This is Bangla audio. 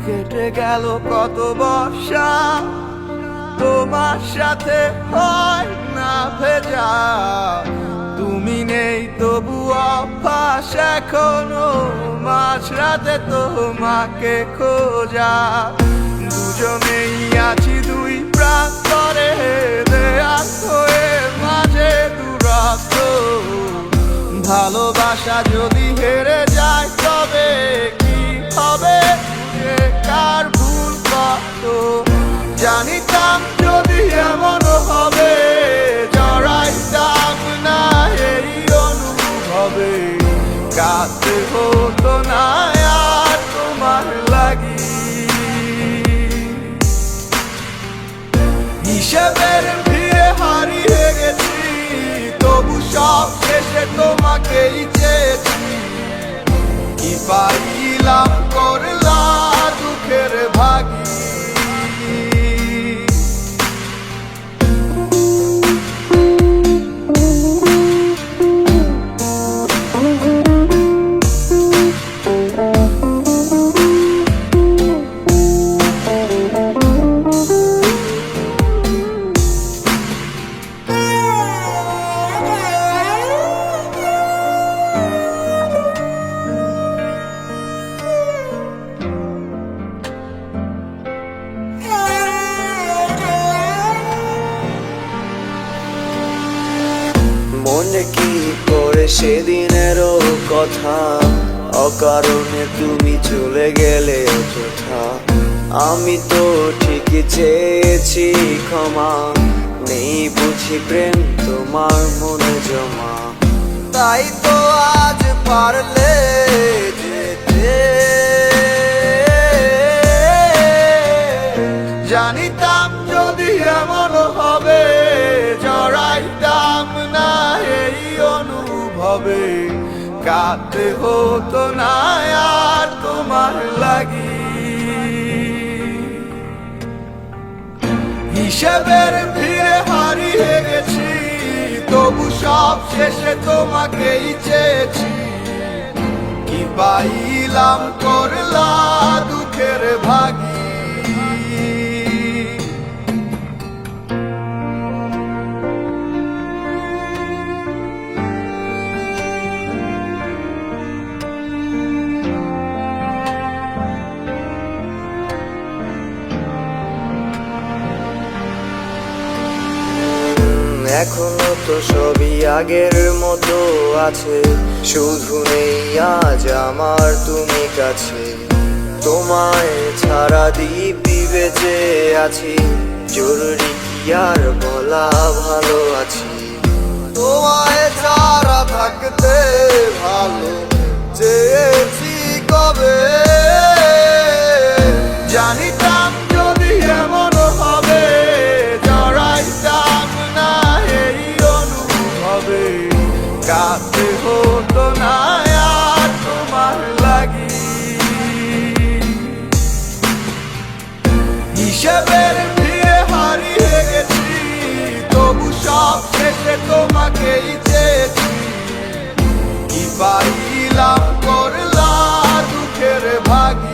কেটে গেল কত বর্ষা, তোমার সাথে হয় না ভেজা। তুমি নেই তবু অভ্যাস এখনো মাঝরাতে তোমাকে খোঁজা। দুজনেই আছি দুই প্রান্তরে, দেয়াল হয়ে মাঝে দূরত্ব। ভালোবাসা যদি হেরে যায় তবে কি হবে, কার ভুল কত। জানিতাম যদি এমন হবে, জড়াইতাম না এই অনুভবে। কাঁদতে হতো না আর তোমার লাগি। হিসেবের ভিড়ে হারিয়ে গেছি, তবু সব শেষে তোমাকেই চেয়েছি। কি পাইলাম করলা দুঃখের ভাগী। মনে কি করে সেদিনেরও কথা, অকারণে তুমি চলে গেলে অযথা। আমি তো ঠিকই চেয়েছি ক্ষমা, নেই বুঝি প্রেম তোমার মনে জমা। তাই তো আজ পারলে যেতে, জানিতাম যদি এমন হবে, জড়াইতাম না এই অনুভবে। কাঁদতে হতো না আর তোমার লাগি। হিসেবের ভিড়ে হারিয়ে গেছি, তবু সব শেষে তোমাকেই চেয়েছি। কি পাইলাম করলা দুঃখের ভাগী। এখনো তো সবই আগের মতো আছে, শুধু নেই আজ আমার তুমি কাছে। তোমায় ছাড়া দিব্যি বেঁচে আছি, জরুরি কি আর বলা ভালো আছি। তোমায় ছাড়া থাকতে ভালো চেয়েছি কবে। জানিতাম যদি এমন হবে, জড়াইতাম না এই অনুভবে। কাঁদতে হতো না আর তোমার লাগি। হিসেবের ভিড়ে হারিয়ে গেছি, তবু সব শেষে তোমাকেই চেয়েছি। কি পাইলাম করলা দুঃখের ভাগী।